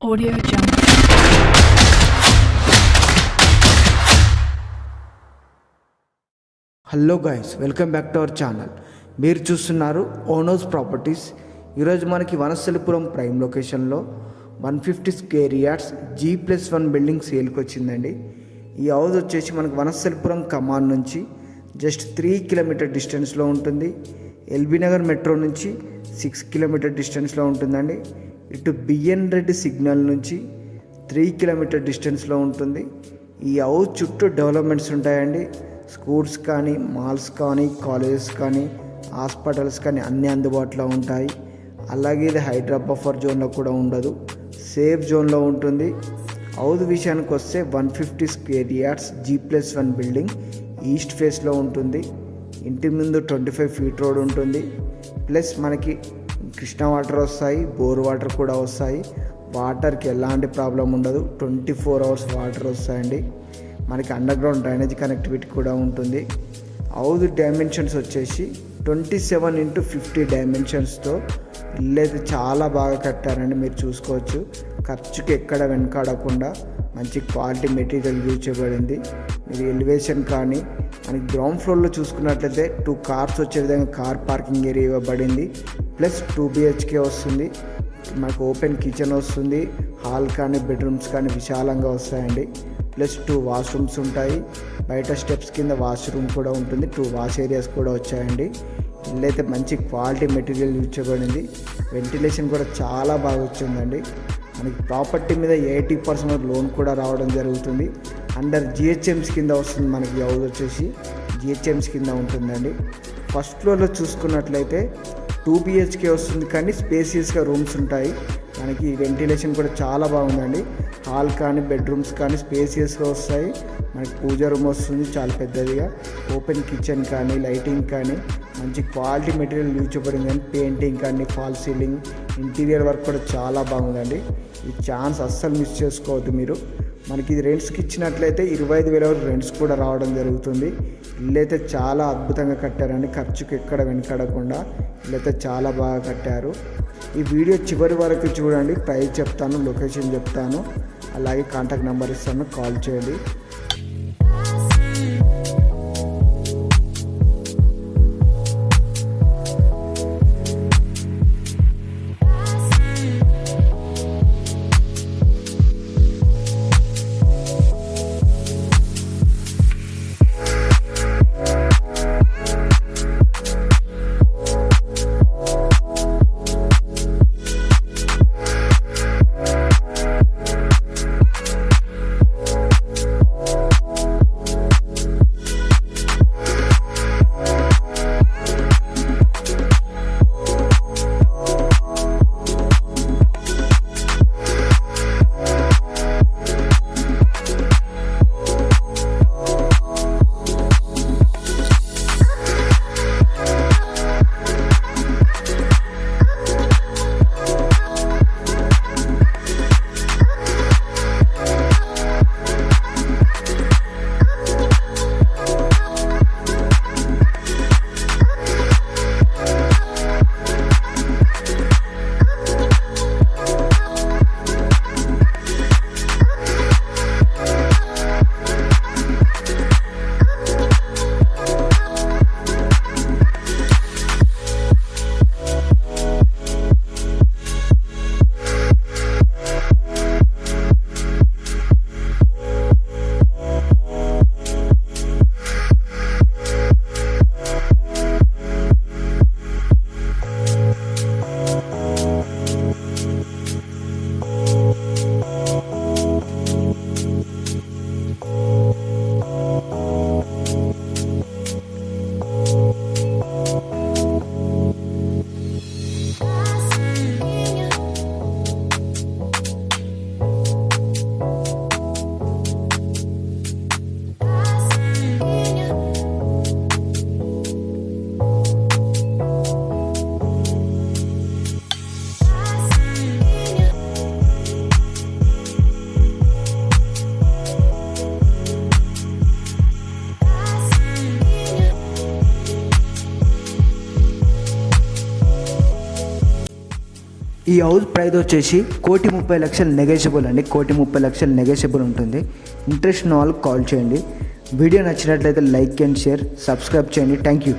Audio Jungle. Hello guys, welcome back to our channel. మీరు చూస్తున్నారు ఓనోస్ properties. ఈరోజు మనకి వనస్థలిపురం ప్రైమ్ లొకేషన్లో 150 స్క్వేర్ యార్డ్స్ G+1 బిల్డింగ్ సేల్కి వచ్చిందండి. ఈ హౌస్ వచ్చేసి మనకి వనస్థలిపురం కమాన్ నుంచి జస్ట్ 3 కిలోమీటర్ డిస్టెన్స్లో ఉంటుంది. ఎల్బీ నగర్ మెట్రో నుంచి 6 కిలోమీటర్ డిస్టెన్స్లో ఉంటుందండి. ఇటు బిఎన్ రెడ్డి సిగ్నల్ నుంచి 3 కిలోమీటర్ డిస్టెన్స్లో ఉంటుంది. ఈ హౌస్ చుట్టూ డెవలప్మెంట్స్ ఉంటాయండి. స్కూల్స్ కానీ, మాల్స్ కానీ, కాలేజెస్ కానీ, హాస్పిటల్స్ కానీ అన్నీ అందుబాటులో ఉంటాయి. అలాగే ఇది హైడ్రా బఫర్ జోన్లో కూడా ఉండదు, సేఫ్ జోన్లో ఉంటుంది. హౌస్ విషయానికి వస్తే 150 square yards G+1 building east ఫేస్లో ఉంటుంది. ఇంటి ముందు 25 ఫీట్ రోడ్ ఉంటుంది. ప్లస్ మనకి కృష్ణా వాటర్ వస్తాయి, బోర్ వాటర్ కూడా వస్తాయి. వాటర్కి ఎలాంటి ప్రాబ్లం ఉండదు, 24 అవర్స్ వాటర్ వస్తాయండి. మనకి అండర్ గ్రౌండ్ డ్రైనేజ్ కనెక్టివిటీ కూడా ఉంటుంది. హౌస్ డైమెన్షన్స్ వచ్చేసి 27x50 డైమెన్షన్స్తో ఇల్లు అయితే చాలా బాగా కట్టారండి. మీరు చూసుకోవచ్చు, ఖర్చుకి ఎక్కడ వెనకాడకుండా మంచి క్వాలిటీ మెటీరియల్ యూజ్ చేయబడింది. మీరు ఎలివేషన్ కానీ మనకి గ్రౌండ్ ఫ్లోర్లో చూసుకున్నట్లయితే 2 కార్స్ వచ్చే విధంగా కార్ పార్కింగ్ ఏరియా ఇవ్వబడింది. ప్లస్ 2 BHK వస్తుంది. మనకు ఓపెన్ కిచెన్ వస్తుంది. హాల్ కానీ బెడ్రూమ్స్ కానీ విశాలంగా వస్తాయండి. ప్లస్ 2 వాష్రూమ్స్ ఉంటాయి. బయట స్టెప్స్ కింద వాష్రూమ్ కూడా ఉంటుంది. 2 వాష్ ఏరియాస్ కూడా వచ్చాయండి. ఇల్లు అయితే మంచి క్వాలిటీ మెటీరియల్ యూజ్ చేయబడింది. వెంటిలేషన్ కూడా చాలా బాగా వచ్చిందండి. మనకి ప్రాపర్టీ మీద 80% లోన్ కూడా రావడం జరుగుతుంది. అండర్ GHMs కింద వస్తుంది. మనకి హౌస్ వచ్చేసి GHMs కింద ఉంటుందండి. ఫస్ట్ ఫ్లోర్లో చూసుకున్నట్లయితే 2 BHK వస్తుంది, కానీ స్పేసియస్గా రూమ్స్ ఉంటాయి. మనకి వెంటిలేషన్ కూడా చాలా బాగుందండి. హాల్ కానీ బెడ్రూమ్స్ కానీ స్పేసియస్గా వస్తాయి. మనకి పూజ రూమ్ వస్తుంది చాలా పెద్దదిగా. ఓపెన్ కిచెన్ కానీ లైటింగ్ కానీ మంచి క్వాలిటీ మెటీరియల్ యూజ్ చేయబడింది. కానీ పెయింటింగ్ కానీ ఫాల్ సీలింగ్ ఇంటీరియర్ వర్క్ కూడా చాలా బాగుందండి. ఈ ఛాన్స్ అస్సలు మిస్ చేసుకోవద్దు మీరు. మనకి ఇది రెంట్స్కి ఇచ్చినట్లయితే 25,000 రెంట్స్ కూడా రావడం జరుగుతుంది. ఇల్లు అయితే చాలా అద్భుతంగా కట్టారండి. ఖర్చుకి ఎక్కడ వెనకడకుండా ఇల్లు అయితే చాలా బాగా కట్టారు. ఈ వీడియో చివరి వరకు చూడండి. ప్రైస్ చెప్తాను, లొకేషన్ చెప్తాను, అలాగే కాంటాక్ట్ నెంబర్ ఇస్తాను, కాల్ చేయండి. ఈ హౌస్ ప్రైస్ వచ్చేసి 1,30,00,000 నెగోషియబుల్ అండి. 1,30,00,000 నెగోషియబుల్ ఉంటుంది. ఇంట్రెస్ట్ ఉన్న వాళ్ళు కాల్ చేయండి. వీడియో నచ్చినట్లయితే లైక్ అండ్ షేర్, సబ్స్క్రైబ్ చేయండి. Thank you.